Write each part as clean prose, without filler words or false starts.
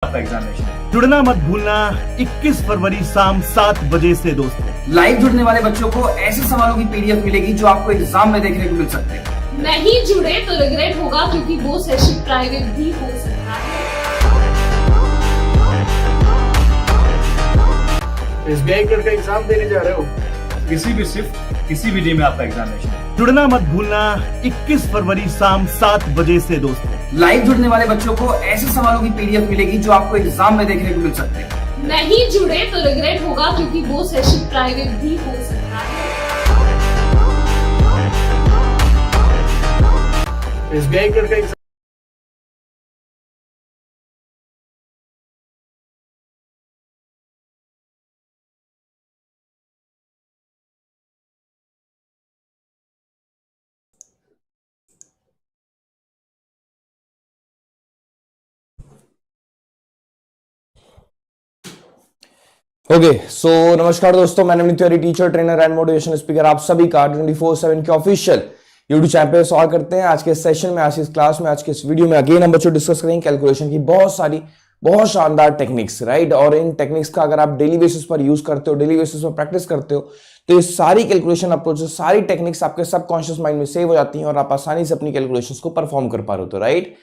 आपका एग्जामिनेशन है। जुड़ना मत भूलना 21 फरवरी शाम 7 बजे से दोस्तों। लाइव जुड़ने वाले बच्चों को ऐसे सवालों की पीडीएफ मिलेगी जो आपको एग्जाम में देखने को मिल सकते हैं। नहीं जुड़े तो रिग्रेट होगा, क्योंकि वो सेशन प्राइवेट भी हो सकता है। एसबीआई क्लर्क का एग्जाम देने जा रहे हो? किसी भी शिफ्ट किसी भी डे में आपका एग्जामिनेशन है। जुड़ना मत भूलना 21 फरवरी शाम 7 बजे से दोस्तों। लाइव जुड़ने वाले बच्चों को ऐसे सवालों की पीडीएफ मिलेगी जो आपको एग्जाम में देखने को मिल सकते हैं। नहीं जुड़े तो रिग्रेट होगा, क्योंकि वो सेशन प्राइवेट भी हो सकता है। एसबीआई क्लर्क का एग्जाम ओके सो नमस्कार दोस्तों, मैं Navneet Tiwari, teacher trainer and motivation speaker, आप सभी का 24/7 के ऑफिशियल यूट्यूब चैनल पे स्वागत करते हैं। आज के सेशन में, आज की इस क्लास में, आज के इस वीडियो में अगेन हम बच्चों डिस्कस करेंगे कैलकुलेशन की बहुत शानदार टेक्निक्स, राइट। और इन टेक्निक्स का अगर आप डेली बेसिस पर यूज करते हो, डेली बेसिस पर प्रैक्टिस करते हो, तो ये सारी कैलकुलेशन अप्रोच, सारी टेक्निक्स आपके सबकॉन्शियस माइंड में सेव हो जाती हैं और आप आसानी से अपनी कैलकुलेशंस को परफॉर्म कर पा रहे हो, तो right.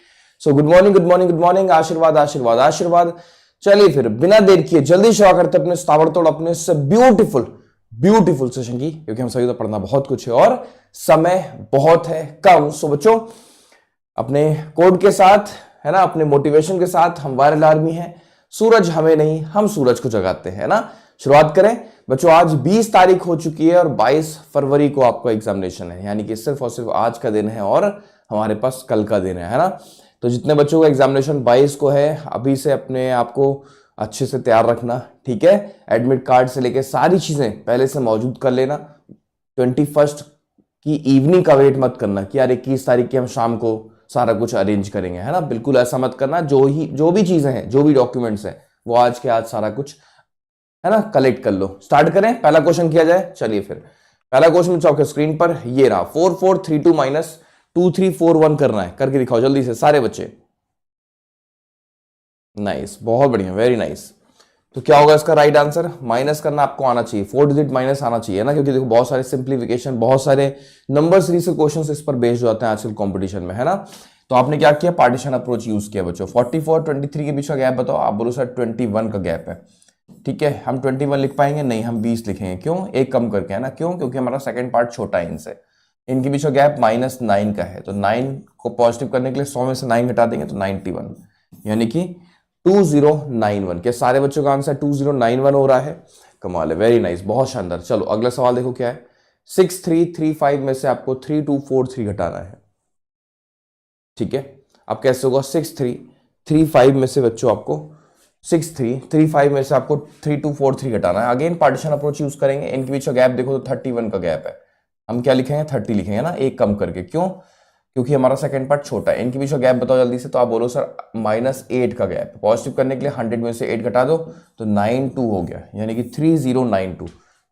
So good morning, good morning, good morning, आशीर्वाद आशीर्वाद आशीर्वाद। चलिए फिर बिना देर किए जल्दी शुरू करते अपने ताबड़तोड़ अपने से ब्यूटीफुल सेशन की, क्योंकि हम सभी तो पढ़ना बहुत कुछ है और समय बहुत है कम। सो बच्चों, अपने कोड के साथ, है ना, अपने मोटिवेशन के साथ हम वायरल आर्मी हैं। सूरज हमें नहीं, हम सूरज को जगाते हैं, ना। शुरुआत करें बच्चों। आज 20 तारीख हो चुकी है और 22 फरवरी को आपका एग्जामिनेशन है, यानी कि सिर्फ और सिर्फ आज का दिन है और हमारे पास कल का दिन है ना। तो जितने बच्चों का एग्जामिनेशन 22 को है, अभी से अपने आप को अच्छे से तैयार रखना, ठीक है। एडमिट कार्ड से लेके सारी चीजें पहले से मौजूद कर लेना। 21 की इवनिंग का वेट मत करना कि यार 21 तारीख की हम शाम को सारा कुछ अरेंज करेंगे, है ना। बिल्कुल ऐसा मत करना। जो भी चीजें हैं, जो भी डॉक्यूमेंट्स हैं, वो आज के आज सारा कुछ, है ना, कलेक्ट कर लो। स्टार्ट करें, पहला क्वेश्चन किया जाए। चलिए फिर पहला क्वेश्चन चौके स्क्रीन पर ये रहा। 4432 माइनस 2341 करना है, करके दिखाओ जल्दी से सारे बच्चे। नाइस, बहुत बढ़िया, वेरी नाइस। तो क्या होगा इसका राइट आंसर? माइनस करना आपको आना चाहिए, 4 डिजिट माइनस आना चाहिए ना, क्योंकि देखो बहुत सारे सिंप्लीफिकेशन, बहुत सारे नंबर सीरीज के क्वेश्चन इस पर बेस्ड होते हैं आजकल कॉम्पिटिशन में, है ना। तो आपने क्या किया? पार्टीशन अप्रोच यूज किया बच्चों। 44 23 के बीच का गैप बताओ। आप बोलो सर 21 का गैप है, ठीक है। हम 21 लिख पाएंगे? नहीं, हम 20 लिखेंगे। क्यों? एक कम करके, है ना। क्यों? क्योंकि हमारा सेकंड पार्ट छोटा है इनसे। इनके बीच का गैप -9 का है, तो 9 को पॉजिटिव करने के लिए 100 में से 9 घटा देंगे तो 91, यानी कि 2091 के सारे बच्चों का आंसर 2091 हो रहा है। कमाल है, वेरी नाइस, बहुत शानदार। चलो अगला सवाल देखो क्या है। 6335 में से आपको 3243 घटाना है, ठीक है। अब कैसे होगा? 6335 में से बच्चों आपको 6335 में से आपको 3243 घटाना है। अगेन पार्टीशन अप्रोच यूज करेंगे। इनके बीच का गैप देखो तो 31 का गैप है। हम क्या लिखेंगे? 30 लिखेंगे ना, एक कम करके। क्यों? क्योंकि हमारा सेकंड पार्ट छोटा है। इनके बीच का गैप बताओ जल्दी से। तो आप बोलो सर -8 का गैप। पॉजिटिव करने के लिए 100 में से 8 घटा दो तो 92 हो गया, यानी कि 3092।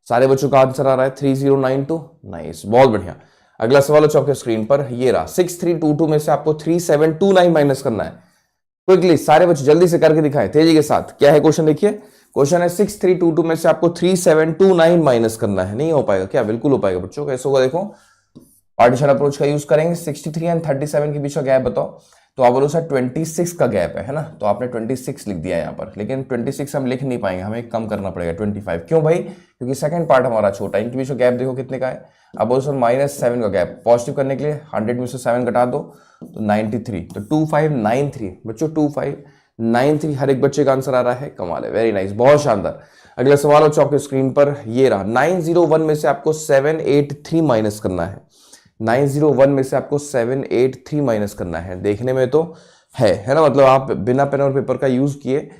सारे बच्चों का आंसर आ रहा है 3092। नाइस, बहुत बढ़िया। अगला सवाल चौके स्क्रीन पर ये रहा। 6322 में से आपको 3729 माइनस करना है। क्विकली सारे बच्चे जल्दी से करके दिखाएं तेजी के साथ। क्या है क्वेश्चन? देखिए क्वेश्चन है 6322 में से आपको 3729 माइनस करना है। नहीं हो पाएगा क्या? बिल्कुल हो पाएगा बच्चों। कैसे होगा देखो, पार्टीशन अप्रोच का यूज करेंगे। 63 एंड 37 के बीच का गैप बताओ। तो आप बोलो सर 26 का गैप है ना। तो आपने 26 लिख दिया यहाँ पर, लेकिन 26 हम लिख नहीं पाएंगे, हमें कम करना पड़ेगा 25। क्यों भाई? क्योंकि सेकंड पार्ट हमारा छोटा है। इनके बीच का गैप देखो कितने का है। अब बोलो सर -7 का गैप। पॉजिटिव करने के लिए 100 में से 7 घटा दो तो 93, तो 2593 बच्चों, 2593 हर एक बच्चे का आंसर आ रहा है। कमाल है, वेरी नाइस, बहुत शानदार। अगला सवाल हो चौके स्क्रीन पर ये रहा। 901 में से आपको 783 माइनस करना है। 901 में से आपको 783 माइनस करना है। देखने में तो है ना, मतलब आप बिना पेन और पेपर का यूज किए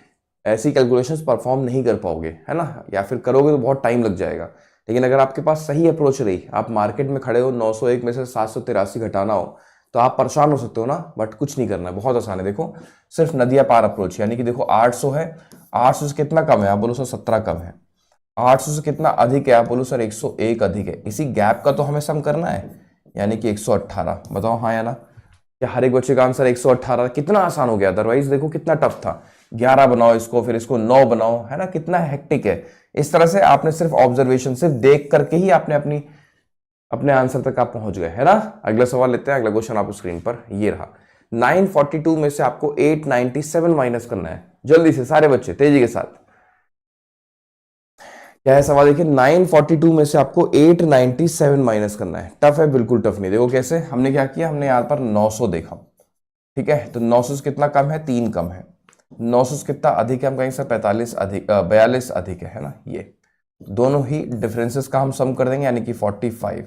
ऐसी कैलकुलेशंस परफॉर्म नहीं कर पाओगे, है ना, या फिर करोगे तो बहुत टाइम लग जाएगा। लेकिन अगर आपके पास सही अप्रोच रही, आप मार्केट में खड़े हो, 901 में से 783 घटाना हो, तो आप परेशान हो सकते हो ना, बट कुछ नहीं करना है, बहुत आसान है। देखो सिर्फ नदिया पार अप्रोच, यानी कि देखो 800 है, 800 से कितना कम है? आप बोलो सर 17 कम है। 800 से कितना अधिक है? आप बोलो सर 101 अधिक है। इसी गैप का तो हमें सम करना है, यानी कि 118। बताओ हाँ या ना? क्या हर एक बच्चे का आंसर 118? कितना आसान हो गया, अदरवाइज देखो कितना टफ था। 11 बनाओ इसको, फिर इसको 9 बनाओ, है ना, कितना हेक्टिक है। इस तरह से आपने सिर्फ ऑब्जर्वेशन, सिर्फ देख करके ही आपने अपने आंसर तक आप पहुंच गए, है ना। अगला सवाल लेते हैं। अगला क्वेश्चन आपको स्क्रीन पर ये रहा। 942 में से आपको 897 माइनस करना है। जल्दी से सारे बच्चे तेजी के साथ। क्या है सवाल, देखिए 942 में से आपको 897 माइनस करना है। टफ है, बिल्कुल टफ नहीं। देखो कैसे, हमने क्या किया, हमने यहां पर 900 देखा, ठीक है, तो 900 से कितना कम है, 3 कम है। 900 से कितना अधिक है, हम कहेंगे सर 45 अधिक, 42 अधिक है ना। ये दोनों ही डिफरेंसेस का हम सम कर देंगे, यानी कि 45।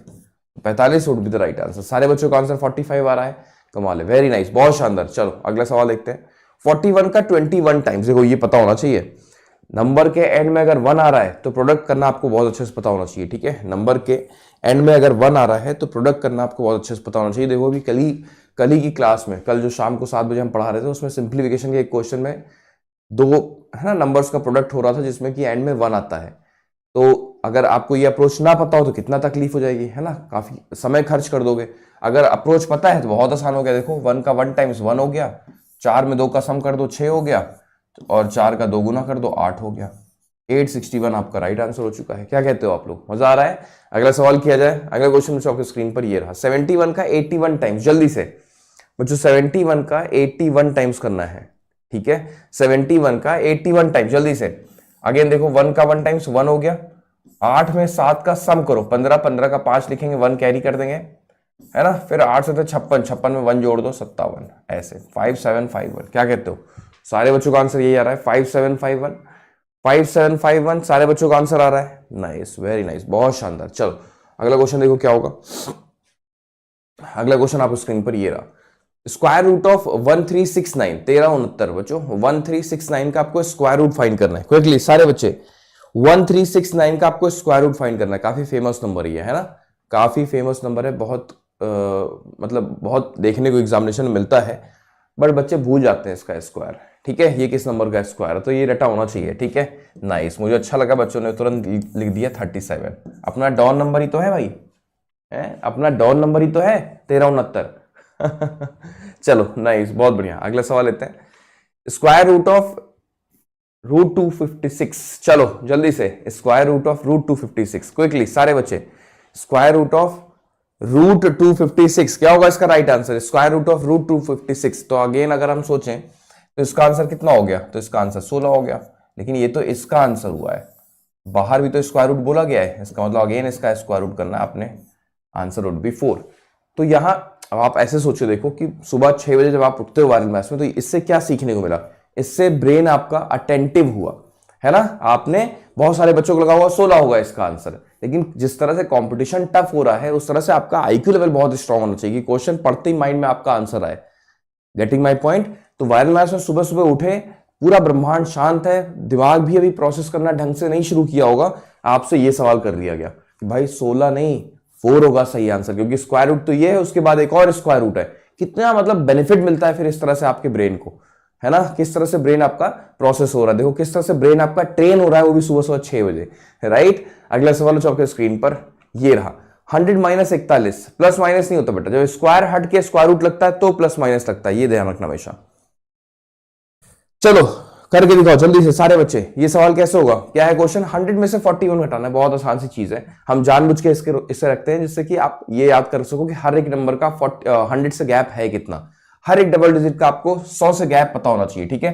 45 would be the right answer. सारे बच्चों का आंसर 45 आ रहा है, कमाल है, वेरी नाइस, बहुत शानदार। चलो अगला सवाल देखते हैं। 41 का 21 टाइम्स, देखो ये पता होना चाहिए, नंबर के एंड में अगर 1 आ रहा है तो प्रोडक्ट करना आपको बहुत अच्छे से पता होना चाहिए, ठीक है। नंबर के एंड में अगर 1 आ रहा है तो प्रोडक्ट करना आपको बहुत अच्छे से पता होना चाहिए। देखो अभी कल ही की क्लास में, कल जो शाम को 7 बजे हम पढ़ा रहे थे, उसमें सिंप्लीफिकेशन के एक क्वेश्चन में 2 है ना नंबर्स का प्रोडक्ट हो रहा था, जिसमें कि एंड में 1 आता है। तो अगर आपको ये अप्रोच ना पता हो तो कितना तकलीफ हो जाएगी, है ना, काफी समय खर्च कर दोगे। अगर अप्रोच पता है तो बहुत आसान हो गया। देखो 1 का 1 टाइम्स 1 हो गया, 4 में 2 का सम कर दो 6 हो गया, और 4 का 2 गुना कर दो 8 हो गया। 861 आपका राइट आंसर हो चुका है। क्या कहते हो आप लोग, मजा आ रहा है। अगला सवाल किया जाए। अगला क्वेश्चन आपके स्क्रीन पर ये रहा। 71 का 81 टाइम्स, जल्दी से बच्चों 71 का 81 टाइम्स करना है, ठीक है। 71 का 81 टाइम्स, जल्दी से। अगेन देखो 1 का 1 टाइम्स 1 हो गया, 8 में 7 का सम करो, 15, 15 का 5 लिखेंगे, 1 कैरी कर देंगे, है ना। फिर 8 से तो 56, 56 में 1 जोड़ दो 57, ऐसे 5751। क्या कहते हो, सारे बच्चों का आंसर यही आ रहा है, 5751, 5751। सारे बच्चों का आंसर आ रहा है, नाइस, वेरी नाइस, बहुत शानदार। चलो अगला क्वेश्चन देखो क्या होगा। अगला क्वेश्चन आपको स्क्रीन पर ये रहा। स्क्वायर रूट ऑफ 1369, 1369 बच्चों, 1369 का आपको स्क्वायर रूट फाइंड करना है। क्विकली सारे बच्चे, 1369 का आपको स्क्वायर रूट फाइंड करना है। काफी फेमस नंबर है ना, काफी फेमस नंबर है, बहुत मतलब बहुत देखने को एग्जामिनेशन में मिलता है, बट बच्चे भूल जाते हैं इसका स्क्वायर, ठीक है। ये किस नंबर का स्क्वायर है, तो ये रटा होना चाहिए, ठीक है, नाइस। मुझे अच्छा लगा बच्चों ने तुरंत लिख दिया 37। अपना डॉन नंबर ही तो है भाई, है अपना डॉन नंबर ही तो है 1369। चलो नाइस, बहुत बढ़िया। अगला सवाल लेते हैं। स्क्वायर रूट ऑफ रूट 256, चलो जल्दी से, square root of root 256, quickly सारे बच्चे। स्क्वायर रूट ऑफ रूट 256 क्या होगा इसका right answer, square root of root 256। तो अगेन अगर हम सोचें तो इसका आंसर कितना हो गया, तो इसका आंसर 16 हो गया, लेकिन ये तो इसका आंसर हुआ है, बाहर भी तो स्क्वायर रूट बोला गया है, इसका मतलब अगेन इसका स्क्वायर रूट करना है आपने, आंसर वुड बी 4। तो यहां अब आप ऐसे सोचो, देखो कि सुबह 6 बजे जब आप उठते हो वायरल मैथ्स में, तो इससे क्या सीखने को मिला, इससे ब्रेन आपका अटेंटिव हुआ, है ना। आपने बहुत सारे बच्चों को लगा हुआ 16 होगा इसका आंसर, लेकिन जिस तरह से कंपटीशन टफ हो रहा है उस तरह से आपका आईक्यू लेवल बहुत स्ट्रांग होना चाहिए कि क्वेश्चन पढ़ते ही माइंड में आपका आंसर आए। Getting my point. तो वायरल मैथ्स में सुबह सुबह उठे, पूरा ब्रह्मांड शांत है, दिमाग भी अभी प्रोसेस करना ढंग से नहीं शुरू किया होगा, आपसे ये सवाल कर लिया गया कि भाई 16 नहीं 4 होगा सही आंसर, क्योंकि स्क्वायर रूट तो ये है, उसके बाद एक और स्क्वायर रूट है। कितना मतलब बेनिफिट मिलता है फिर इस तरह से आपके ब्रेन को, है ना, किस तरह से ब्रेन आपका प्रोसेस हो रहा है, देखो किस तरह से ब्रेन आपका ट्रेन हो रहा है, वो भी सुबह सुबह 6 बजे, राइट। अगला सवाल आपके स्क्रीन पर ये रहा। 100 माइनस 41, प्लस माइनस नहीं होता बेटा, जब स्क्वायर हट के स्क्वायर रूट लगता है तो प्लस माइनस लगता है, ये ध्यान रखना हमेशा। चलो करके दिखाओ जल्दी से सारे बच्चे, ये सवाल कैसे होगा, क्या है क्वेश्चन। 100 में से 41 घटाना है, बहुत आसान सी चीज है, हम जानबूझ के इससे रखते हैं जिससे कि आप ये याद कर सको कि हर एक नंबर का 100 से गैप है कितना, हर एक डबल डिजिट का आपको 100 से गैप पता होना चाहिए, ठीक है।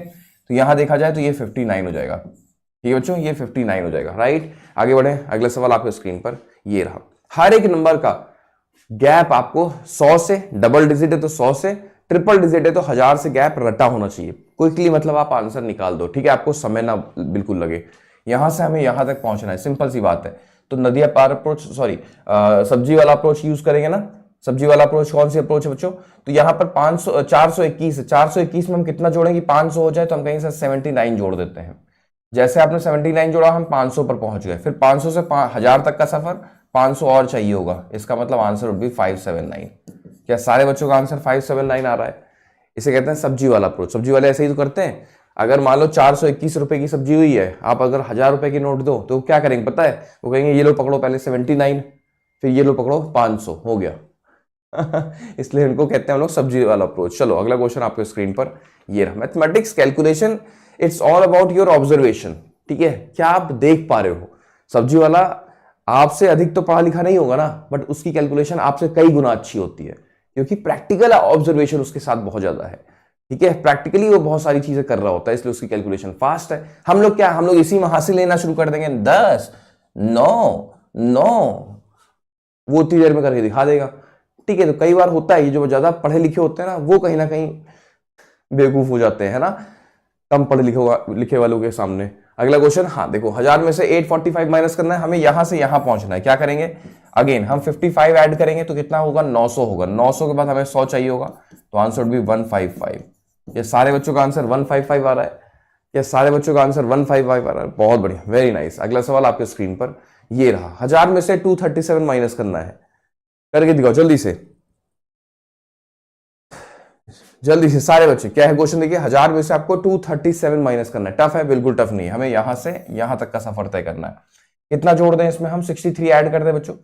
तो यहां देखा जाए तो ये 59 हो जाएगा, ठीक है बच्चों, ये 59 हो जाएगा, राइट। आगे बढ़े, अगला सवाल आपके स्क्रीन पर ये रहा। हर एक नंबर का गैप आपको 100 से, डबल डिजिट है तो 100 से, ट्रिपल डिजिट है तो 1000 से गैप रटा होना चाहिए। क्विकली मतलब आप आंसर निकाल दो, ठीक है, आपको समय ना बिल्कुल लगे। यहां से हमें यहां तक पहुंचना है, सिंपल सी बात है। तो नदिया पार अप्रोच, सॉरी सब्जी वाला अप्रोच यूज करेंगे ना। सब्जी वाला अप्रोच कौन सी अप्रोच है बच्चों, तो यहां पर 421 है, 421 में हम कितना जोड़ेंगे, 500 हो जाए तो हम कहेंगे सर 79 जोड़ देते हैं। जैसे आपने 79 जोड़ा, हम 500 पर पहुंच गए, फिर 500 से 1000 तक का सफर, 500 और चाहिए होगा, इसका मतलब आंसर वुड बी 579। क्या सारे बच्चों का आंसर 579 आ रहा है। इसे कहते हैं सब्जी वाला अप्रोच। सब्जी वाले ऐसे ही तो करते हैं। अगर मान लो 421 रुपए की सब्जी हुई है, आप अगर 1000 रुपए की नोट दो तो क्या करेंगे पता है, वो कहेंगे ये लो पकड़ो पहले 79, फिर ये लो पकड़ो 500 हो गया। इसलिए इनको कहते हैं हम लोग सब्जी वाला अप्रोच। चलो अगला क्वेश्चन आपके स्क्रीन पर ये रहा। Mathematics calculation it's all about your observation, ठीक है, क्या आप देख पा रहे हो। सब्जी वाला आपसे अधिक तो पढ़ा लिखा नहीं होगा ना, बट उसकी कैलकुलेशन आपसे कई गुना अच्छी होती है, क्योंकि प्रैक्टिकल ऑब्जर्वेशन उसके साथ बहुत ज्यादा है, ठीक है, प्रैक्टिकली वो बहुत सारी चीजें कर रहा होता है, इसलिए उसकी कैलकुलेशन फास्ट है। हम लोग क्या, हम लोग इसी में हासिल लेना शुरू कर देंगे, 10 9 9 वो उतनी देर में करके दिखा देगा, ठीक है। तो कई बार होता है ये जो ज्यादा पढ़े लिखे होते हैं ना, वो कहीं ना कहीं बेवकूफ हो जाते हैं ना, कम पढ़े लिखे वालों के सामने। अगला क्वेश्चन, हाँ देखो, 1000 में से 845 माइनस करना है, हमें यहां से यहां पहुंचना है। क्या करेंगे, अगेन हम 55 ऐड करेंगे तो कितना होगा, 900 होगा। 900 के बाद हमें 100 चाहिए होगा, तो आंसर भी 155। ये सारे बच्चों का आंसर 155 आ रहा है, ये सारे बच्चों का आंसर 155 आ रहा है, बहुत बढ़िया, वेरी नाइस। अगला सवाल आपके स्क्रीन पर ये रहा, 1000 में से 237 माइनस करना है, करके दिखाओ जल्दी से, जल्दी से सारे बच्चे। क्या है क्वेश्चन, देखिए 1000 में से आपको 237 माइनस करना है। टफ है, बिल्कुल टफ नहीं है, हमें यहां से यहां तक का सफर तय करना है। कितना जोड़ दें इसमें, हम 63 ऐड कर दें बच्चों,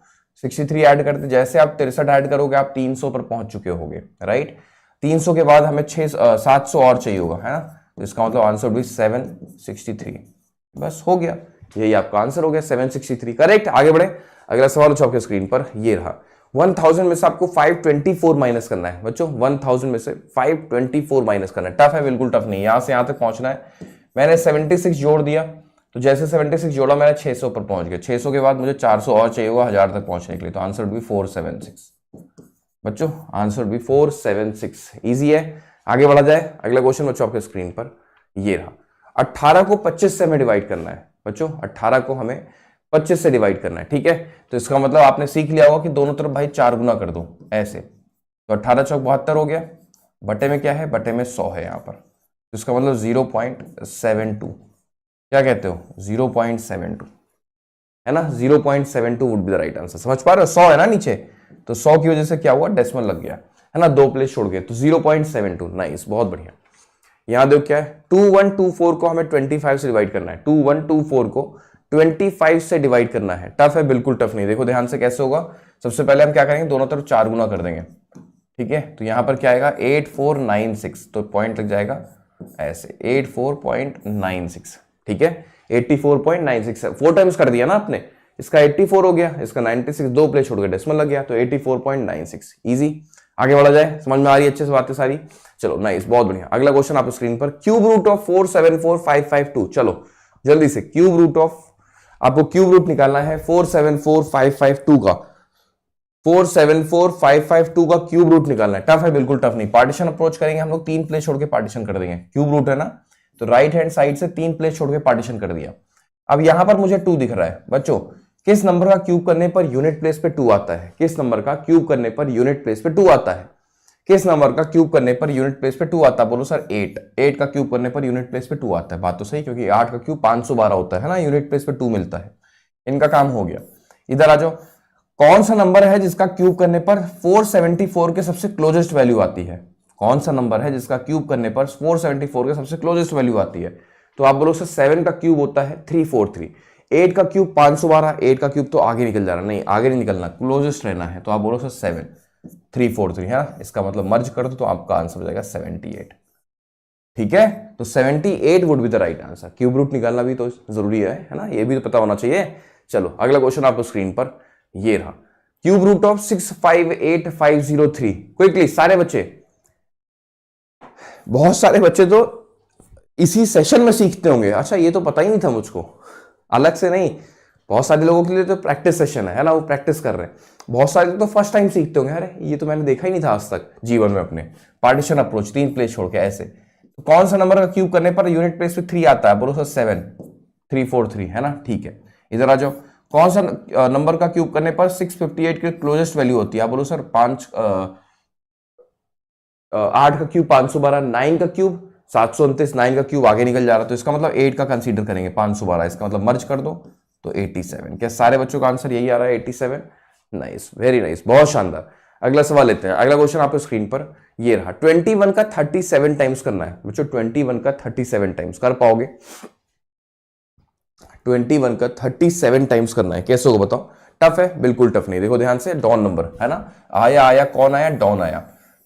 63 ऐड करते, जैसे आप 63 ऐड करोगे आप 300 पर पहुंच चुके होगे, राइट। 300 के बाद हमें 700 और चाहिए होगा, है ना, तो इसका मतलब आंसर भी 763, बस हो गया, यही आपका आंसर हो गया, 763, करेक्ट। आगे बढ़े, अगला सवाल उठाओ आपके स्क्रीन पर, ये रहा। 1000 में से आपको 524 माइनस करना है बच्चों, 1000 में से 524 माइनस करना है। टफ है, बिल्कुल टफ नहीं, यहां से यहां तक पहुंचना है। मैंने 76 जोड़ दिया, तो जैसे 76 जोड़ा मैंने 600 पर पहुंच गया, 600 के बाद मुझे 400 और चाहिए होगा 1000 तक पहुंचने के लिए, तो आंसर भी 476 बच्चों, आंसर भी 476, इजी है। आगे बढ़ा जाए, अगला क्वेश्चन बच्चों आपके स्क्रीन पर ये रहा। 18 को 25 से हमें डिवाइड करना है बच्चों, 18 को हमें 25 से डिवाइड करना है, ठीक है। तो इसका मतलब आपने सीख लिया होगा कि दोनों तरफ भाई 4 गुना कर दो ऐसे, तो 18 चौक 72 हो गया, बटे में क्या है, बटे में 100 है यहाँ पर, तो इसका मतलब 0.72, क्या कहते हो, 0.72 है ना, 0.72 would be the right answer. समझ पा रहे हो, 100 है ना नीचे, तो 100 की वजह से क्या हुआ, डेसिमल लग गया, है ना, 2 प्लेस छोड़ गए, तो 0.72, नाइस, बहुत बढ़िया। यहां देखो क्या है, 2124 को हमें 25 से डिवाइड करना है, 2124 को 25 से डिवाइड करना है। टफ है, बिल्कुल टफ नहीं, देखो ध्यान से कैसे होगा। सबसे पहले हम क्या करेंगे, दोनों तरफ 4 गुना कर देंगे, ठीक है। तो यहां पर क्या आएगा, 8496, तो पॉइंट लग जाएगा ऐसे 84.96, ठीक है, 84.96, 4 टाइम्स कर दिया ना आपने, इसका 84 हो गया, इसका 96, 2 प्लेस छोड़ गया, डेसिमल लग गया, तो 84.96, इजी। आगे बढ़ा जाए, समझ में आ रही है अच्छे से बातें सारी, चलो नाइस, बहुत बढ़िया। अगला क्वेश्चन आप स्क्रीन पर, क्यूब रूट ऑफ 474552, चलो जल्दी से, क्यूब रूट ऑफ, आपको क्यूब रूट निकालना है 474552 का, 474552 का क्यूब रूट निकालना है। टफ है, बिल्कुल टफ नहीं, पार्टीशन अप्रोच करेंगे हम लोग, 3 प्लेस छोड़ के पार्टीशन कर देंगे, क्यूब रूट है ना, तो राइट हैंड साइड से 3 प्लेस छोड़ के पार्टीशन कर दिया। अब यहां पर मुझे 2 दिख रहा है बच्चों, किस नंबर का क्यूब करने पर यूनिट प्लेस पे 2 आता है, किस नंबर का क्यूब करने पर यूनिट प्लेस पे 2 आता है, किस नंबर का क्यूब करने पर यूनिट प्लेस पे 2 आता है, बोलो सर 8 का क्यूब करने पर यूनिट प्लेस पे 2 आता है। बात तो सही, क्योंकि 8 का क्यूब 512 होता है ना, यूनिट प्लेस पे 2 मिलता है, इनका काम हो गया। इधर आ जाओ, कौन सा नंबर है जिसका क्यूब करने पर 474 के सबसे क्लोजेस्ट वैल्यू आती है, कौन सा नंबर है जिसका क्यूब करने पर 474 के सबसे क्लोजेस्ट वैल्यू आती है, तो आप बोलो सर 7 का क्यूब होता है 343, 8 का क्यूब 512, 8 का क्यूब तो आगे निकल जा रहा, नहीं आगे नहीं निकलना, क्लोजेस्ट रहना है, तो आप बोलो सर 7 343 है ना, इसका मतलब मर्ज कर दो तो आपका आंसर हो जाएगा 78, ठीक है। तो 78 would be the right answer. Cube root निकालना भी तो जरूरी है ना, ये भी तो पता होना चाहिए। चलो अगला क्वेश्चन आपको स्क्रीन पर ये रहा, क्यूब रूट ऑफ 658503, क्विकली सारे बच्चे, बहुत सारे बच्चे तो इसी सेशन में सीखते होंगे, अच्छा ये तो पता ही नहीं था मुझको, अलग से नहीं, बहुत सारे लोगों के लिए तो प्रैक्टिस सेशन है ना, वो प्रैक्टिस कर रहे हैं, बहुत सारे तो फर्स्ट टाइम सीखते होंगे, अरे ये तो मैंने देखा ही नहीं था आज तक जीवन में अपने, पार्टीशन अप्रोच 3 प्लेस छोड़ के ऐसे। तो कौन सा नंबर का क्यूब करने पर यूनिट प्लेस पे 3 आता है, बोलो सर 7 343 है ना, ठीक है। इधर आ जाओ, कौन सा नंबर का क्यूब करने पर 658 के क्लोजेस्ट वैल्यू होती है, आप बोलो सर 8 का क्यूब 512, 9 का क्यूब 729, 9 का क्यूब आगे निकल जा रहा, तो इसका मतलब 8 का कंसीडर करेंगे 512, इसका मतलब मर्ज कर दो तो 87। क्या सारे बच्चों का आंसर यही आ रहा है 87? नाइस, वेरी नाइस, बहुत शानदार। अगला सवाल लेते हैं, अगला क्वेश्चन आपको स्क्रीन पर ये रहा, 21 का 37 टाइम्स करना है बच्चों, 21 का 37 टाइम्स कर पाओगे? 21 का 37 टाइम्स करना है, कैसे होगा बताओ? टफ है, बिल्कुल टफ नहीं, देखो ध्यान से, डॉन नंबर है ना, आया आया कौन आया, डॉन आया,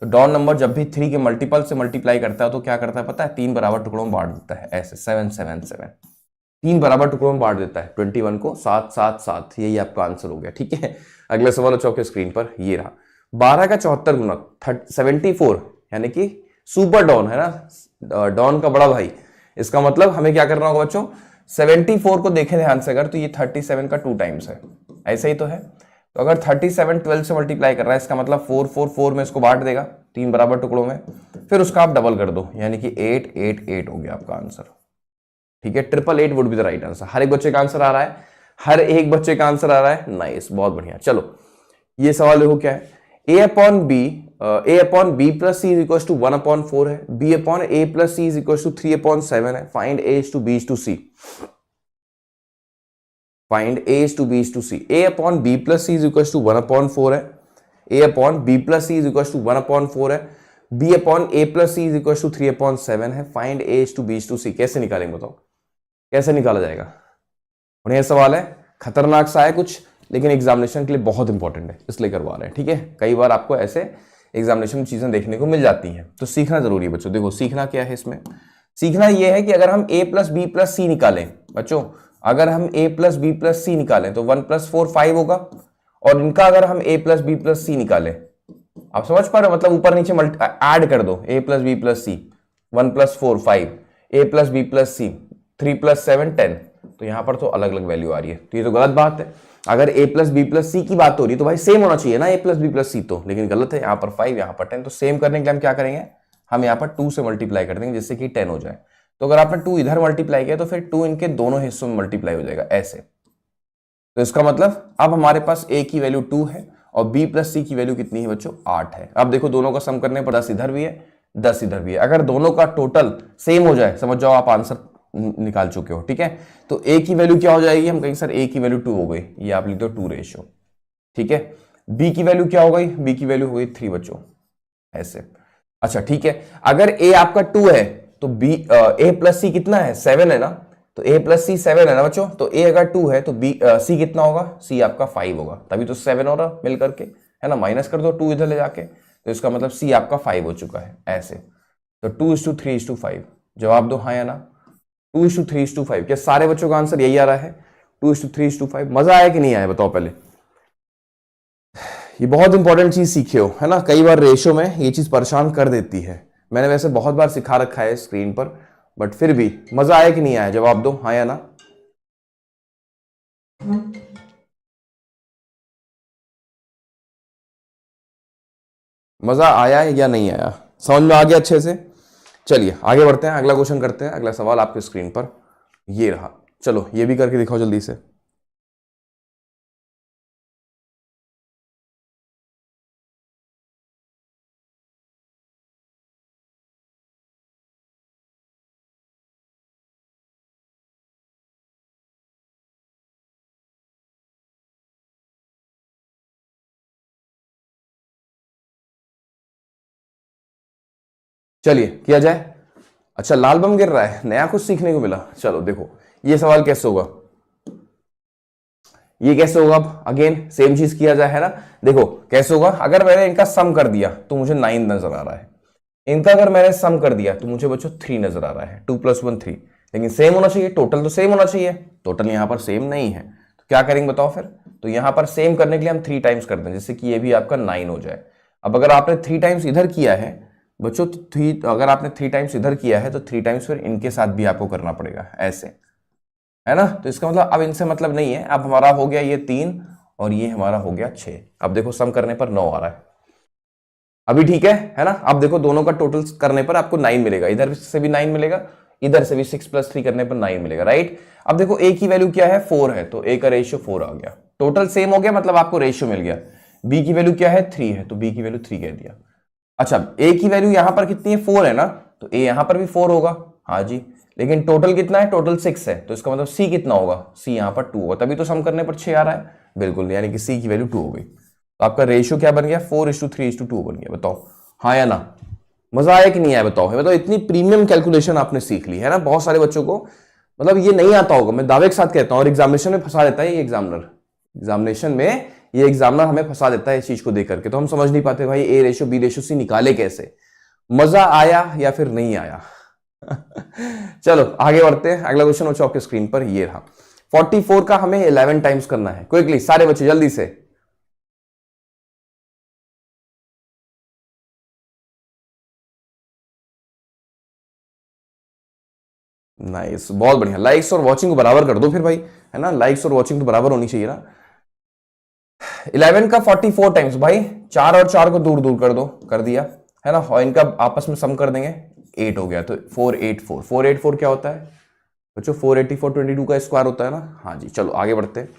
तो डॉन नंबर जब भी 3 के मल्टीपल से मल्टीप्लाई करता है तो क्या करता है पता है, 3 बराबर टुकड़ों में बांट देता है, ऐसे 7 7 7, 3 बराबर टुकड़ों में बांट देता है 21 को 7 7 7। यही आपका आंसर हो गया। ठीक है, अगला सवाल बच्चों के स्क्रीन पर ये रहा, 12 का 74 गुना 74, यानी कि सुपर डॉन है ना, डॉन का बड़ा भाई। इसका मतलब हमें क्या करना होगा बच्चों, 74 को देखें ध्यान से अगर, तो ये 37 का 2 टाइम्स है, ऐसा ही तो है। तो अगर 37 12 से मल्टीप्लाई कर रहा है, इसका मतलब 4 4 4 में इसको बांट देगा 3 बराबर टुकड़ों में, फिर उसका आप डबल कर दो, यानी कि 8 8 8 हो गया आपका आंसर। ठीक है, 888 would be the right answer. हर एक बच्चे का आंसर आ रहा है, हर एक बच्चे का आंसर आ रहा है, नाइस, बहुत बढ़िया। चलो ये सवाल देखो क्या है, a upon b plus c is equal to 1/4 है, b upon a plus c is equal to 3/7 है। Find a is to b is to c, find a is to b is to c। a upon b plus c is equal to 1/4 है, a upon b plus c is equal to 1/4 है, b upon a plus c is equal to 3/7 है। Find a is to b is to c। कैसे निकालेंगे बताओ, कैसे निकाला जाएगा? बढ़िया सवाल है, खतरनाक सा है कुछ, लेकिन एग्जामिनेशन के लिए बहुत इंपॉर्टेंट है, इसलिए करवा रहे हैं। ठीक है, कई बार आपको ऐसे एग्जामिनेशन में चीजें देखने को मिल जाती हैं, तो सीखना जरूरी है बच्चों। देखो सीखना क्या है इसमें, सीखना यह है कि अगर हम a प्लस बी प्लस सी निकालें बच्चों, अगर हम a प्लस बी प्लस सी निकालें तो 1 + 4 5 होगा, और इनका अगर हम a प्लस बी प्लस सी निकालें, आप समझ पा रहे हो, मतलब ऊपर नीचे ऐड कर दो, a plus B plus C 1 + 4 5, a plus B plus C 3 + 7 10, तो यहां पर तो अलग अलग वैल्यू आ रही है, तो ये तो गलत बात है। अगर a प्लस बी प्लस सी की बात हो रही है तो भाई सेम होना चाहिए ना a प्लस बी प्लस सी, तो लेकिन गलत है, यहाँ पर 5 यहाँ पर 10। तो सेम करने के लिए हम क्या करेंगे, हम यहाँ पर 2 से मल्टीप्लाई कर देंगे जिससे कि 10 हो जाए। तो अगर आपने 2 इधर मल्टीप्लाई किया तो फिर 2 इनके दोनों हिस्सों में मल्टीप्लाई हो जाएगा ऐसे। तो इसका मतलब अब हमारे पास a की वैल्यू 2 है और b प्लस सी की वैल्यू कितनी है बच्चों, 8 है। अब देखो दोनों का सम करने पर 10 इधर भी है 10 इधर भी है, अगर दोनों का टोटल सेम हो जाए समझ जाओ आप आंसर निकाल चुके हो। ठीक है, तो a की वैल्यू क्या हो जाएगी, हम कहेंगे सर a की वैल्यू 2 हो गई, ये आप लिख दो 2 रेशियो। ठीक है, b की वैल्यू क्या हो गई, b की वैल्यू हो गई 3 बच्चों ऐसे। अच्छा ठीक है, अगर a आपका 2 है तो a प्लस सी कितना है, 7 है ना, तो a प्लस सी 7 है ना बच्चों, तो a अगर 2 है तो c कितना होगा, c आपका 5 होगा, तभी तो 7 हो रहा मिल करके, है ना, माइनस कर दो 2 इधर ले जाके, तो इसका मतलब c आपका 5 हो चुका है ऐसे। तो 2:3:5, जवाब दो हाँ या ना, 2:3:5। क्या सारे बच्चों का आंसर यही आ रहा है, 2:3:5? मजा आया कि नहीं आया बताओ पहले। ये बहुत इंपॉर्टेंट चीज सीखे हो, है ना, कई बार रेशो में ये चीज परेशान कर देती है। मैंने वैसे बहुत बार सिखा रखा है स्क्रीन पर, बट फिर भी मजा आया कि नहीं आया, जवाब दो हाँ या ना। मजा आया है या नहीं आया, समझ में आ गया अच्छे से? चलिए आगे बढ़ते हैं, अगला क्वेश्चन करते हैं। अगला सवाल आपके स्क्रीन पर ये रहा, चलो ये भी करके दिखाओ जल्दी से। चलिए किया जाए। अच्छा लाल बम गिर रहा है, नया कुछ सीखने को मिला। चलो देखो ये सवाल कैसे होगा, ये कैसे होगा, अब अगेन सेम चीज किया जाए, है ना। देखो कैसे होगा, अगर मैंने इनका सम कर दिया तो मुझे 9 नजर आ रहा है, इनका अगर मैंने सम कर दिया तो मुझे बच्चों 3 नजर आ रहा है, 2 + 1 3, लेकिन सेम होना चाहिए, टोटल तो सेम होना चाहिए, टोटल यहां पर सेम नहीं है, तो क्या करेंगे बताओ फिर। तो यहां पर सेम करने के लिए हम 3 टाइम्स करते हैं, जिससे कि ये भी आपका 9 हो जाए। अब अगर आपने 3 टाइम्स इधर किया है बच्चों, तो अगर आपने 3 टाइम्स इधर किया है तो 3 टाइम्स फिर इनके साथ भी आपको करना पड़ेगा ऐसे, है ना। तो इसका मतलब अब इनसे मतलब नहीं है, अब हमारा हो गया ये 3 और ये हमारा हो गया 6। अब देखो सम करने पर 9 आ रहा है, अभी ठीक है ना। अब देखो दोनों का टोटल करने पर आपको 9 मिलेगा, इधर से भी 9 मिलेगा, इधर से भी 6 + 3 करने पर 9 मिलेगा, राइट। अब देखो a की वैल्यू क्या है, 4 है, तो a का रेशियो 4 आ गया, टोटल सेम हो गया, मतलब आपको रेशियो मिल गया। b की वैल्यू क्या है, 3 है, तो b की वैल्यू 3 कह दिया। अच्छा a की वैल्यू यहां पर कितनी है, 4 है ना, तो a यहां पर भी 4 होगा, हाँ जी, लेकिन टोटल कितना है, टोटल 6 है, तो इसका मतलब c कितना होगा, c यहां पर 2 होगा, तभी तो सम करने पर 6 आ रहा है, बिल्कुल, यानी कि c की वैल्यू 2 हो गई। तो आपका रेशियो क्या बन गया, 4:3:2 बन गया। बताओ हाँ या ना, मजा आया कि नहीं आया बताओ। मतलब इतनी प्रीमियम कैलकुलेशन आपने सीख ली है ना, बहुत सारे बच्चों को मतलब ये नहीं आता होगा, मैं दावे के साथ कहता हूं, और एग्जामिनेशन में फंसा देता है ये एग्जामिनर, एग्जामिनेशन में ये एग्जामिनर हमें फंसा देता है इस चीज को देख करके, तो हम समझ नहीं पाते भाई ए रेशो बी रेशो सी निकाले कैसे, मजा आया या फिर नहीं आया। चलो आगे बढ़ते हैं, अगला क्वेश्चन बच्चों आपके स्क्रीन पर ये रहा। 44 का हमें 11 टाइम्स करना है। क्विकली सारे बच्चे जल्दी से। नाइस, बहुत बढ़िया। लाइक्स और वॉचिंग को बराबर कर दो फिर भाई, है ना, लाइक्स और वॉचिंग तो बराबर होनी चाहिए ना। 11 का 44 टाइम्स भाई, 4 और 4 को दूर दूर कर दो, कर दिया है ना, और इनका आपस में सम कर देंगे, 8 हो गया, तो 484। 484 क्या होता है बच्चों? 484 22 का स्क्वायर होता है ना। हाँ जी, चलो आगे बढ़ते हैं।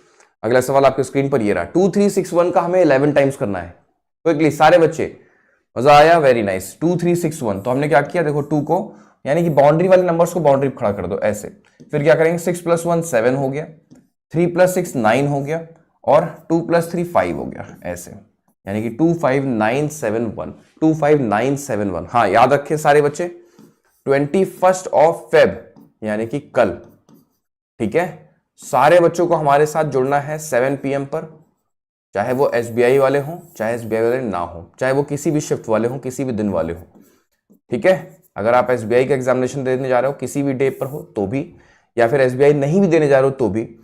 अगला सवाल आपके स्क्रीन पर ये रहा। 2361 का हमें 11 टाइम्स करना है। क्विकली सारे बच्चे, मजा आया, वेरी नाइस। 2361, तो हमने क्या किया देखो, 2 को यानी कि बाउंड्री वाले नंबर्स को बाउंड्री खड़ा कर दो ऐसे, फिर क्या करेंगे, 6 + 1 7 हो गया, 3 + 6 9 हो गया, और 2 + 3 5 हो गया ऐसे, यानी कि 25971। 25971। हाँ याद रखे सारे बच्चे, 21 फेब यानी कि कल, ठीक है। सारे बच्चों को हमारे साथ जुड़ना है 7 PM पर, चाहे वो SBI वाले हों, चाहे SBI वाले ना हो, चाहे वो किसी भी शिफ्ट वाले हों, किसी भी दिन वाले हों, ठीक है। अगर आप SBI का एग्जामिनेशन देने जा रहे हो किसी भी डे पर हो तो भी, या फिर SBI नहीं भी देने जा रहे हो तो भी,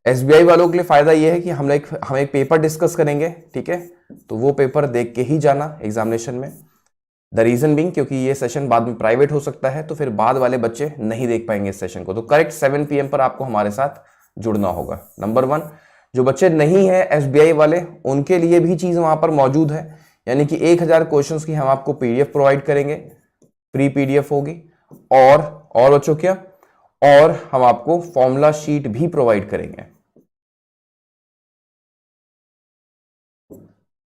SBI वालों के लिए फायदा यह है कि हम एक पेपर डिस्कस करेंगे, ठीक है, तो वो पेपर देख के ही जाना एग्जामिनेशन में। द रीजन बीइंग, क्योंकि ये सेशन बाद में प्राइवेट हो सकता है, तो फिर बाद वाले बच्चे नहीं देख पाएंगे इस सेशन को, तो करेक्ट 7 PM पर आपको हमारे साथ जुड़ना होगा। नंबर 1, जो बच्चे नहीं है SBI वाले, उनके लिए भी चीज वहां पर मौजूद है, यानी कि 1000 क्वेश्चंस की हम आपको PDF प्रोवाइड करेंगे, फ्री PDF होगी, और बच्चों क्या, और हम आपको फॉर्मूला शीट भी प्रोवाइड करेंगे,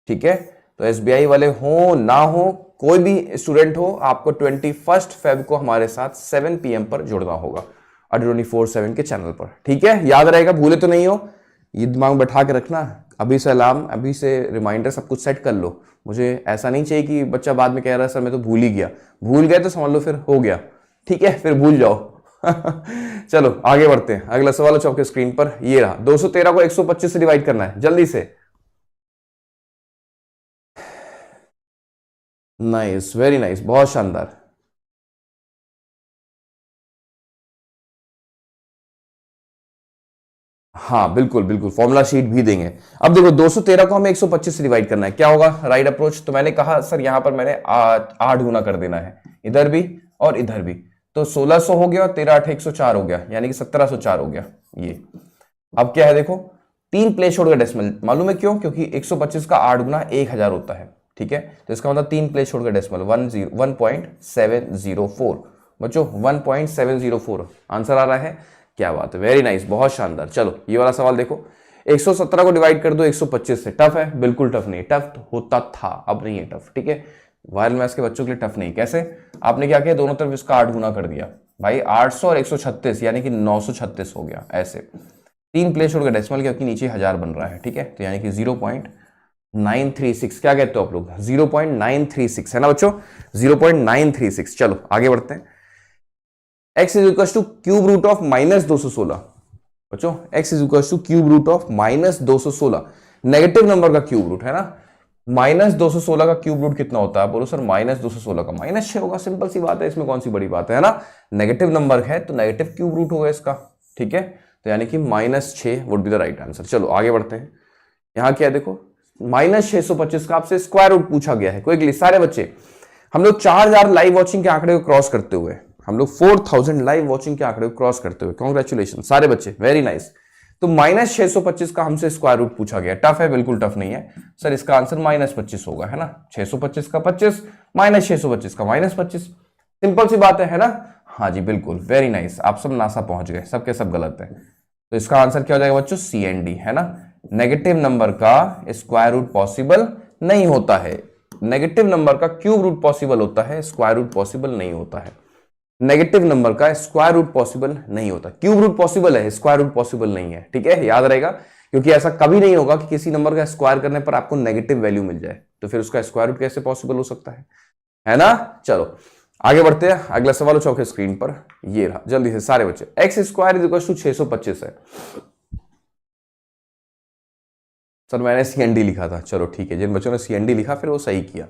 ठीक है। तो SBI वाले हो ना हो, कोई भी स्टूडेंट हो, आपको 21 फेब को हमारे साथ 7 PM पर जुड़ना होगा Adroni47 के चैनल पर, ठीक है। याद रहेगा, भूले तो नहीं हो, ये दिमाग में बैठा के रखना। अभी से अलार्म, अभी से रिमाइंडर सब कुछ सेट कर लो। मुझे ऐसा नहीं चाहिए कि बच्चा बाद में कह रहा है सर मैं तो भूल ही गया। भूल गए तो समझ लो फिर हो गया, ठीक है, फिर भूल जाओ। चलो आगे बढ़ते हैं। अगला सवाल है आपके स्क्रीन पर ये रहा। 213 को 125 से डिवाइड करना है, जल्दी से। नाइस, वेरी नाइस, बहुत शानदार। हाँ बिल्कुल बिल्कुल, फॉर्मूला शीट भी देंगे। अब देखो 213 को हमें 125 से डिवाइड करना है, क्या होगा राइट अप्रोच? तो मैंने कहा सर यहां पर मैंने 8 गुना कर देना है, इधर भी और इधर भी, तो 1600 हो गया और 13 8 104 हो गया, यानी कि 1704 हो गया ये। अब क्या है देखो, 3 प्लेस छोड़कर डेसिमल, मालूम है क्यों? क्योंकि 125 का 8 गुना 1000 होता है, ठीक है, तो इसका मतलब 3 प्लेस छोड़कर डेसिमल 1.704 बच्चों, 1.704 आंसर आ रहा है। क्या बात है, वेरी नाइस, बहुत शानदार। चलो ये वाला सवाल देखो, 117 को डिवाइड कर दो 125 से। टफ है? बिल्कुल टफ नहीं, टफ होता था, अब नहीं है टफ, ठीक है। वायरल मैथ्स के बच्चों के लिए टफ नहीं। कैसे? आपने क्या किया, दोनों तरफ इसका 8 गुना कर दिया भाई, 800 और 136 यानी कि 936 हो गया ऐसे। 3 प्लेस छोड़कर डेसिमल, क्योंकि नीचे 1000 बन रहा है, ठीक है, तो यानी कि 0.936, क्या कहते हो आप लोग? 0.936 है ना बच्चों, 0.936। चलो आगे बढ़ते हैं। x is equal to cube root of -216 बच्चों, x is equal to cube root of -216, negative number का क्यूब रूट है ना। -216 का क्यूब रूट कितना होता है? बोलो सर -216 का -6 होगा, सिंपल सी बात है, इसमें कौन सी बड़ी बात है ना। नेगेटिव नंबर है तो नेगेटिव क्यूब रूट होगा इसका, ठीक है, तो यानी कि -6 would be the right answer. चलो आगे बढ़ते हैं। यहां क्या देखो, -625 का आपसे स्क्वायर रूट पूछा गया है। क्विकली सारे बच्चे, हम लोग 4000 लाइव वॉचिंग के आंकड़े को क्रॉस करते हुए, हम लोग 4000 लाइव वॉचिंग के आंकड़े को क्रॉस करते हुए, कांग्रेचुलेशन सारे बच्चे, वेरी नाइस। तो -625 का हमसे स्क्वायर रूट पूछा गया। टफ है? बिल्कुल टफ नहीं है सर, इसका आंसर -25 होगा, है ना। 625 का 25, -625 का -25, सिंपल सी बात है ना। हाँ जी बिल्कुल, वेरी नाइस, आप सब नासा पहुंच गए, सबके सब गलत है। तो इसका आंसर क्या हो जाएगा बच्चों? CND, है ना। नेगेटिव नंबर का स्क्वायर रूट पॉसिबल नहीं होता है, नेगेटिव नंबर का क्यूब रूट पॉसिबल होता है, स्क्वायर रूट पॉसिबल नहीं होता है। नेगेटिव नंबर का स्क्वायर रूट पॉसिबल नहीं होता, क्यूब रूट पॉसिबल है, स्क्वायर रूट पॉसिबल नहीं है, ठीक है, याद रहेगा। क्योंकि ऐसा कभी नहीं होगा कि किसी नंबर का स्क्वायर करने पर आपको नेगेटिव वैल्यू मिल जाए, तो फिर उसका स्क्वायर रूट कैसे पॉसिबल हो सकता है ना। चलो आगे बढ़ते हैं। अगला सवाल चौके स्क्रीन पर ये रहा, जल्दी से सारे बच्चे। x² इज इक्वल टू 625 है। सर मैंने CND लिखा था, चलो ठीक है, जिन बच्चों ने CND लिखा फिर वो सही किया।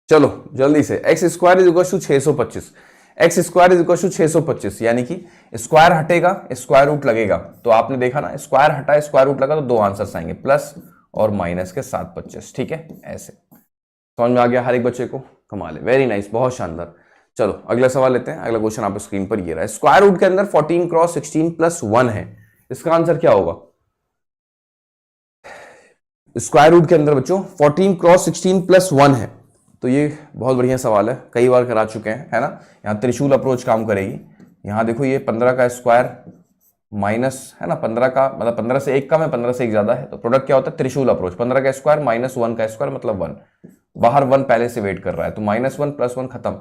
चलो जल्दी से, X square is equal to 625, X square is equal to 625, यानी कि स्क्वायर हटेगा स्क्वायर रूट लगेगा, तो आपने देखा ना स्क्वायर हटा स्क्वायर रूट लगा तो दो आंसर्स आएंगे, प्लस और माइनस के साथ 25, ठीक है, ऐसे समझ में आ गया हर एक बच्चे को, कमाल है, वेरी नाइस, बहुत शानदार। चलो अगला सवाल लेते हैं, अगला क्वेश्चन आप स्क्रीन पर ये रहा है, स्क्वायर रूट के अंदर 14 क्रॉस 16 प्लस 1 है, इसका आंसर क्या होगा? स्क्वायर रूट के अंदर बच्चों 14 क्रॉस 16 प्लस 1 है, तो ये बहुत बढ़िया सवाल है, कई बार करा चुके हैं, है ना। यहाँ त्रिशूल अप्रोच काम करेगी। यहाँ देखो ये 15 का स्क्वायर माइनस, है ना, 15 का मतलब 15 से 1 कम है, 15 से 1 ज्यादा है, तो प्रोडक्ट क्या होता है? त्रिशूल अप्रोच। 15 का स्क्वायर माइनस 1 का स्क्वायर मतलब 1, बाहर 1 पहले से वेट कर रहा है, तो -1 + 1 खत्म,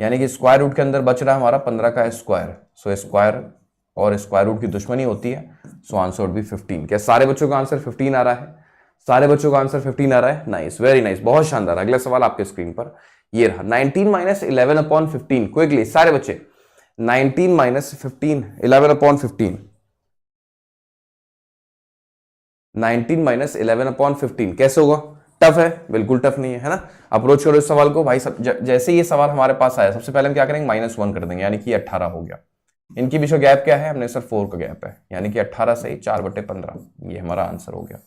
यानी कि स्क्वायर रूट के अंदर बच रहा है हमारा 15 का स्क्वायर। सो स्क्वायर और स्क्वायर रूट की दुश्मनी होती है, सो आंसर वुड बी 15। क्या सारे बच्चों का आंसर 15 आ रहा है? सारे बच्चों का आंसर 15 आ रहा है, नाइस, वेरी नाइस, बहुत शानदार। अगला सवाल आपके स्क्रीन पर ये रहा, 19 - 11/15, क्विकली सारे बच्चे, 19 - 15 11/15, 19 - 11/15 कैसे होगा? टफ है? बिल्कुल टफ नहीं है ना। अप्रोच करो इस सवाल को भाई, सब जैसे ये सवाल हमारे पास आया सबसे पहले हम क्या करेंगे? -1 कर देंगे, यानी कि 18 हो गया। इनकी बीच में गैप क्या है? हमने सर 4 का गैप है, यानी कि 18 से 4/15, ये हमारा आंसर हो गया।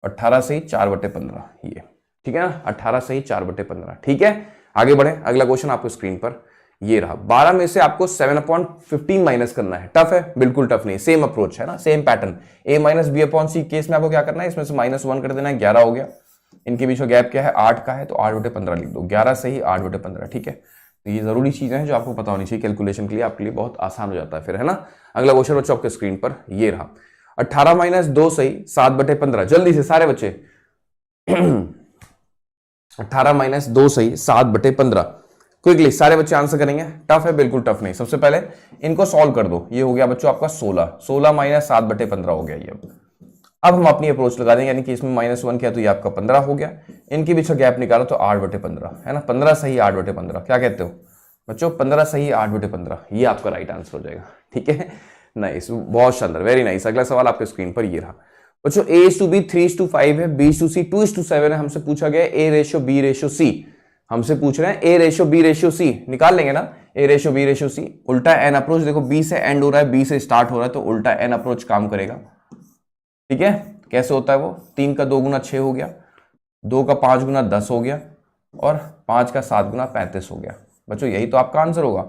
18 से 4/15 ये, ठीक है ना, 18 से 4/15, ठीक है। आगे बढ़े, अगला क्वेश्चन आपको स्क्रीन पर ये रहा, 12 में से आपको 7/15 माइनस करना है। टफ है? बिल्कुल टफ नहीं, सेम अप्रोच है ना, same pattern. a - b/c case में आपको क्या करना है? इसमें से -1 कर देना है, 11 हो गया। इनके बीच में गैप क्या है? 8 का है, तो 8/15 लिख दो, 11 से ही 8/15, ठीक है। तो ये जरूरी चीजें हैं जो आपको पता होनी चाहिए कैलकुलेशन के लिए, आपके लिए बहुत आसान हो जाता है फिर, है ना। अगला क्वेश्चन बच्चों आपके स्क्रीन पर ये रहा, 18 - 2 सही 7/15, जल्दी से सारे बच्चे 18 - 2 सही 7/15, क्विकली सारे बच्चे आंसर करेंगे। टफ है? बिल्कुल टफ नहीं। सबसे पहले इनको सॉल्व कर दो, ये हो गया बच्चों आपका 16 - 7/15 हो गया ये। अब हम अपनी अप्रोच लगा देंगे, यानी कि इसमें -1 किया तो ये आपका 15 हो गया, इनके बीच गैप निकालो तो 8/15, है ना, 15 सही 8/15, क्या कहते हो बच्चों? 15 सही 8/15, ये आपका राइट आंसर हो जाएगा, ठीक है, नाइस, बहुत शानदार, वेरी नाइस। अगला सवाल आपके स्क्रीन पर ये रहा बच्चों, a/b 3:5 है, b/c 2:7 है, हमसे पूछा गया a/b/c, हमसे पूछ रहे हैं a/b/c, निकाल लेंगे ना, a/b/c। उल्टा n अप्रोच, देखो b से एंड हो रहा है, b से स्टार्ट हो रहा है, तो उल्टा n अप्रोच काम करेगा, ठीक है। कैसे होता है वो? 3 का 2 गुना 6 हो गया, 2 का 5 गुना 10 हो गया, और 5 का 7 गुना 35 हो गया। बच्चों यही तो आपका आंसर होगा,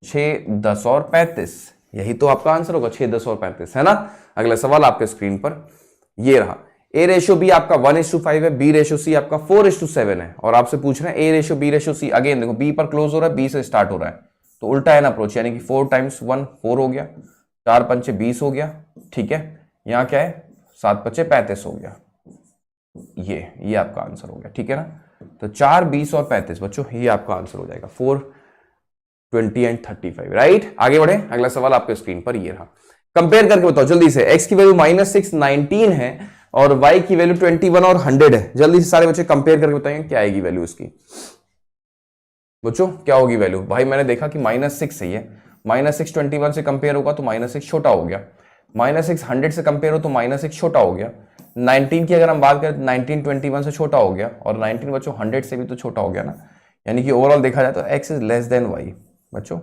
6, 10 और 35, यही तो आपका आंसर होगा, 6, 10 और 35, है ना। अगला सवाल आपके स्क्रीन पर ये रहा, a/b आपका 1:5 है, b/c आपका 4:7 है, और आपसे पूछ रहे हैं a/b/c। अगेन देखो b पर क्लोज हो रहा है, b से स्टार्ट हो रहा है, तो उल्टा n अप्रोच, यानी कि 4 × 1 4 हो गया, 4 × 5 20 हो गया, ठीक है। यहाँ क्या है? 7 × 5 35 हो गया, ये आपका आंसर हो गया, ठीक है ना। तो 4, 20 और 35 बच्चों, ये आपका आंसर हो जाएगा, 4, 20 और 35, राइट। आगे बढ़े, अगला सवाल आपके स्क्रीन पर ये रहा, कंपेयर करके बताओ जल्दी से, x की वैल्यू -6 19 है और y की वैल्यू 21 और 100 है, जल्दी से सारे बच्चे कंपेयर करके बताएंगे क्या आएगी वैल्यू इसकी। बच्चों क्या होगी वैल्यू? भाई मैंने देखा कि -6 सही है, -6 21 से कंपेयर होगा तो -6 छोटा हो गया, -6 100 से कंपेयर हो तो -6 छोटा हो गया, 19 की अगर हम बात करें 19 21 से छोटा हो गया, और 19 बच्चों 100 से भी तो छोटा हो गया ना, यानी कि ओवरऑल देखा जाए तो x is less than y, बच्चों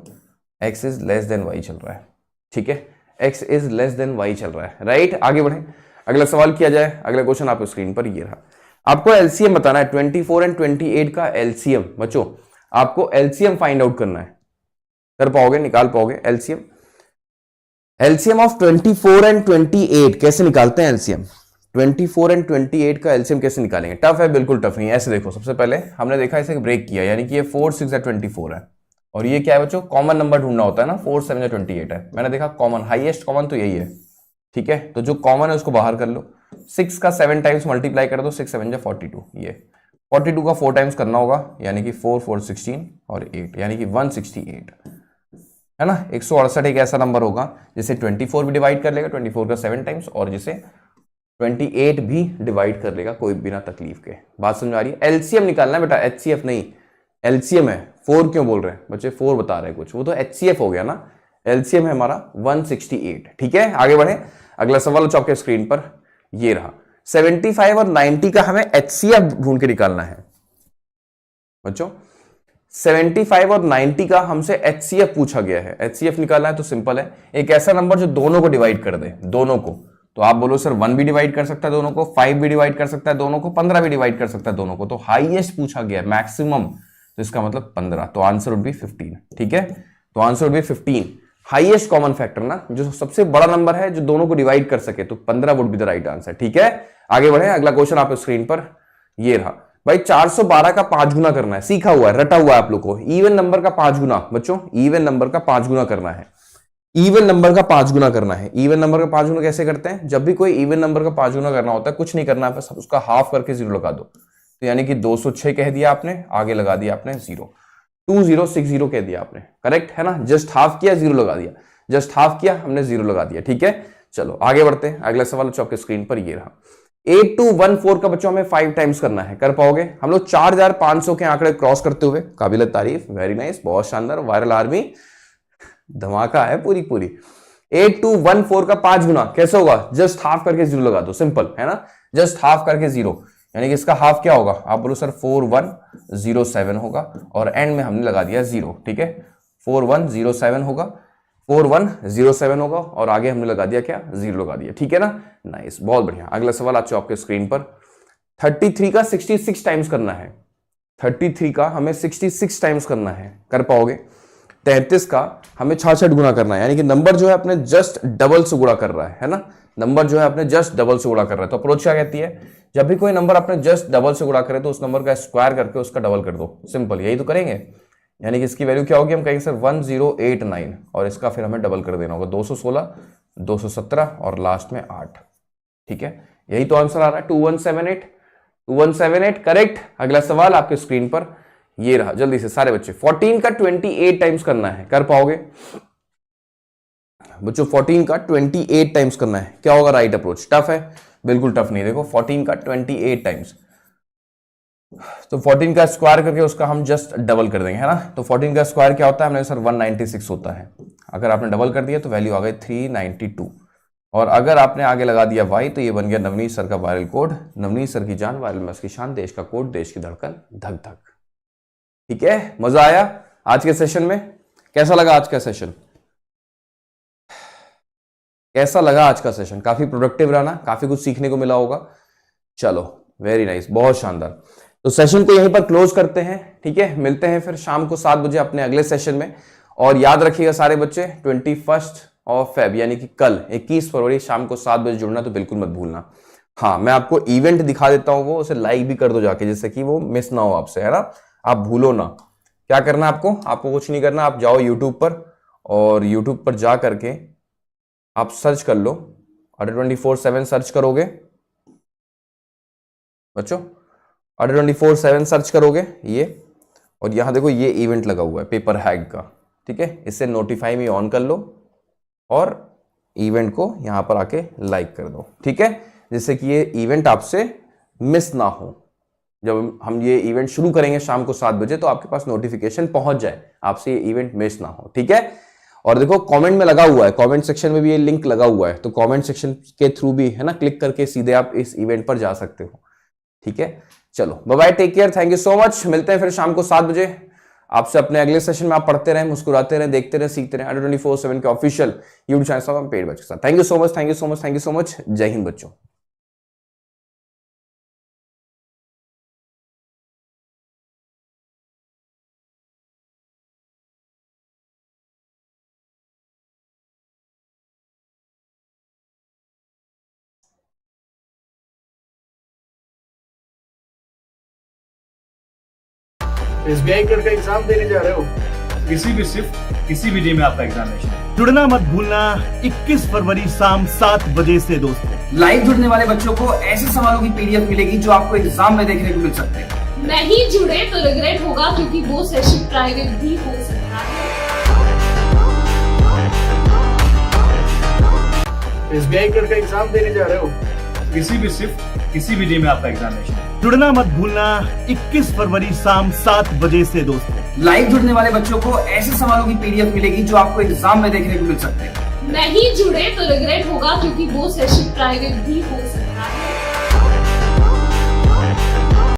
x is less than y चल रहा है, ठीक है, x is less than y चल रहा है, राइट। आगे बढ़े, अगला सवाल किया जाए, अगला क्वेश्चन आपको स्क्रीन पर ये रहा, आपको एलसीएम बताना है, 24 और 28 का एलसीएम, बच्चों आपको एलसीएम फाइंड आउट करना है, कर पाओगे, निकाल पाओगे एलसीएम? एलसीएम ऑफ 24 और 28 कैसे निकालते हैं? एलसीएम 24 और 28 का एलसीएम कैसे निकालेंगे? टफ है? बिल्कुल टफ नहीं है। ऐसे देखो, सबसे पहले हमने देखा इसे ब्रेक किया, यानी कि ये 4 6 या 24 है, और ये क्या है बच्चों? कॉमन नंबर ढूंढना होता है ना, 4 7 या 28 है, मैंने देखा कॉमन, हाईएस्ट कॉमन तो यही है, ठीक है। तो जो कॉमन है उसको बाहर कर लो, 6 का 7 टाइम्स मल्टीप्लाई कर दो, 6 7 या 42, ये 42 का 4 टाइम्स करना होगा, यानी कि 4 4 16 और 8, यानी कि 168, है ना। 168 एक ऐसा नंबर होगा जिसे 24 भी डिवाइड कर लेगा, 24 का 7 टाइम्स, और जिसे 28 भी डिवाइड कर लेगा कोई बिना तकलीफ के। बात समझ आ रही है? एलसीएम निकालना है बेटा, एचसीएफ नहीं, एलसीएम है। 4 क्यों बोल रहे हैं बच्चे? 4 बता रहे हैं कुछ, वो तो एचसीएफ हो गया ना, एलसीएम है हमारा 168। ठीक है, आगे बढ़े। अगला सवाल हो आपके स्क्रीन पर, ये रहा। 75 और 90 का हमें एचसीएफ ढूंढ के निकालना है बच्चों। 75 और 90 का हमसे एचसीएफ पूछा गया है। एचसीएफ निकालना है तो सिंपल है, एक ऐसा नंबर जो दोनों को डिवाइड कर दे, दोनों को। तो आप बोलो सर 1 भी डिवाइड कर सकता है दोनों को, 5 भी डिवाइड कर सकता है दोनों को, 15 भी डिवाइड कर सकता है दोनों को। तो हाईएस्ट पूछा गया है, मैक्सिमम, तो इसका मतलब 15। तो आंसर वुड बी 15। ठीक है, तो answer would be 15। Highest common factor ना, जो सबसे बड़ा नंबर है जो दोनों को डिवाइड कर सके, तो 15 would be the right answer. ठीक है, आगे बढ़े। अगला क्वेश्चन आप स्क्रीन पर, ये रहा भाई। 412 का 5 गुना करना है, सीखा हुआ है, रटा हुआ है आप लोग को। इवन नंबर का 5 गुना बच्चों, इवन नंबर का 5 गुना करना है। इवन नंबर का 5 गुना करना है। इवन नंबर का 5 गुना कैसे करते हैं? जब भी कोई इवन नंबर का 5 गुना करना होता है, कुछ नहीं करना है, बस उसका हाफ करके 0 लगा दो। तो यानी कि 206 कह दिया आपने, आगे लगा दिया आपने 0। 2060 कह दिया आपने, करेक्ट है ना। जस्ट हाफ किया, 0 लगा दिया, जस्ट हाफ किया, हमने 0 लगा दिया। ठीक है, चलो आगे बढ़ते हैं। अगला सवाल बच्चों आपके स्क्रीन पर, ये रहा। 8214 का बच्चों हमें 5 टाइम्स करना है, कर पाओगे? हम लोग 4500 के आंकड़े क्रॉस करते हुए, काबिल तारीफ, वेरी नाइस, बहुत शानदार, वायरल आर्मी धमाका है पूरी पूरी। 8214 का 5 गुना कैसे होगा? जस्ट हाफ करके 0 लगा दो, सिंपल है ना। जस्ट हाफ करके 0, यानी कि इसका हाफ क्या होगा? आप बोलो सर 4107 होगा, और एंड में हमने लगा दिया 0। ठीक है, 4107 होगा, 4107 होगा, और आगे हमने लगा दिया क्या? 0 लगा दिया। ठीक है ना, नाइस, बहुत बढ़िया। अगला सवाल आ आपके स्क्रीन पर। 33 का 66 टाइम्स करना है। 33 का हमें 66 टाइम्स करना है, कर पाओगे? 33 का हमें 66 गुना करना है, यानी कि नंबर जो है अपने जस्ट डबल से गुणा कर रहा है ना। नंबर जो है अपने जस्ट डबल से गुणा कर रहा है। तो अप्रोच क्या कहती है? जब भी कोई नंबर अपने जस्ट डबल से गुणा करे तो उस नंबर का स्क्वायर करके उसका डबल कर दो, सिंपल, यही तो करेंगे। यानी कि इसकी वैल्यू क्या होगी? हम कहेंगे सर 1089, और इसका फिर हमें डबल कर देना होगा, 216, 217 और लास्ट में 8। ठीक है, यही तो आंसर आ रहा है, 2178। 2178 करेक्ट। अगला सवाल आपके स्क्रीन पर, ये रहा। जल्दी से सारे बच्चे, 14 का 28 टाइम्स करना है, कर पाओगे बच्चों? 14 का 28 टाइम्स करना है, क्या होगा राइट अप्रोच? टफ है? बिल्कुल टफ नहीं। देखो 14 का 28 टाइम्स, तो 14 का स्क्वायर करके उसका हम जस्ट डबल कर देंगे, है ना। तो 14 का स्क्वायर क्या होता है? हमने सर 196 होता है। अगर आपने डबल कर दिया तो वैल्यू आ गई 392, और अगर आपने आगे लगा दिया y, तो ये बन गया नवनीत सर का वायरल कोड। नवनीत सर की जान, वायरल में उसकी शान, देश का कोड, देश की धड़कन, धक धक। ठीक है, मजा आया आज के सेशन में? कैसा लगा आज का सेशन? कैसा लगा आज का सेशन? काफी प्रोडक्टिव रहा ना, काफी कुछ सीखने को मिला होगा। चलो वेरी नाइस, बहुत शानदार। तो सेशन को यहीं पर क्लोज करते हैं। ठीक है, मिलते हैं फिर शाम को 7 बजे अपने अगले सेशन में। और याद रखिएगा सारे बच्चे, 21 फेब यानी कि कल 21 फरवरी शाम को 7 बजे जुड़ना, तो बिल्कुल मत भूलना। हाँ, मैं आपको इवेंट दिखा देता हूँ, वो उसे लाइक भी कर दो जाके, जिससे कि वो मिस ना हो आपसे, है ना। आप भूलो ना। क्या करना है आपको? आपको कुछ नहीं करना, आप जाओ यूट्यूब पर, और यूट्यूब पर जा करके आप सर्च कर लो, अड्डा 24/7 सर्च करोगे बच्चों, अड्डा 24/7 सर्च करोगे ये, और यहां देखो ये इवेंट लगा हुआ है पेपर हैग का। ठीक है, इससे नोटिफाई मी ऑन कर लो, और इवेंट को यहां पर आके लाइक कर दो। ठीक है, जिससे कि ये इवेंट आपसे मिस ना हो। जब हम ये इवेंट शुरू करेंगे शाम को 7 बजे, तो आपके पास नोटिफिकेशन पहुंच जाए, आपसे ये इवेंट मिस ना हो। ठीक है, और देखो कमेंट में लगा हुआ है, कमेंट सेक्शन में भी ये लिंक लगा हुआ है, तो कमेंट सेक्शन के थ्रू भी, है ना, क्लिक करके सीधे आप इस इवेंट पर जा सकते हो। ठीक है, चलो bye bye, take care, thank you so much. मिलते हैं फिर शाम को 7 बजे आपसे अपने अगले सेशन में। आप पढ़ते रहें, मुस्कुराते रहें, देखते रहें, सीखते रहें। अड्डा 24/7 के ऑफिशियल यूट्यूब चैनल पेड बच्चों के साथ। Thank you so much, thank you so much, thank you so much. जय हिंद बच्चों। SBI क्लर्क का एग्जाम देने जा रहे हो? किसी भी शिफ्ट, किसी भी डे में आपका एग्जामिनेशन। जुड़ना मत भूलना 21 फरवरी शाम 7 बजे से दोस्तों। लाइव जुड़ने वाले बच्चों को ऐसे सवालों की पीडीएफ मिलेगी जो आपको एग्जाम में देखने को मिल सकते हैं। नहीं जुड़े तो रिग्रेट होगा, क्योंकि वो सेशन प्राइवेट भी हो सकता है। SBI क्लर्क का एग्जाम देने जा रहे हो? किसी भी शिफ्ट, किसी भी डे में आपका एग्जामिनेशन। जुड़ना मत भूलना 21 फरवरी शाम 7 बजे से दोस्तों। लाइव जुड़ने वाले बच्चों को ऐसे सवालों की पीडीएफ मिलेगी जो आपको एग्जाम में देखने को मिल सकते हैं। नहीं जुड़े तो रिग्रेट होगा क्योंकि वो सेशन प्राइवेट भी हो सकता है।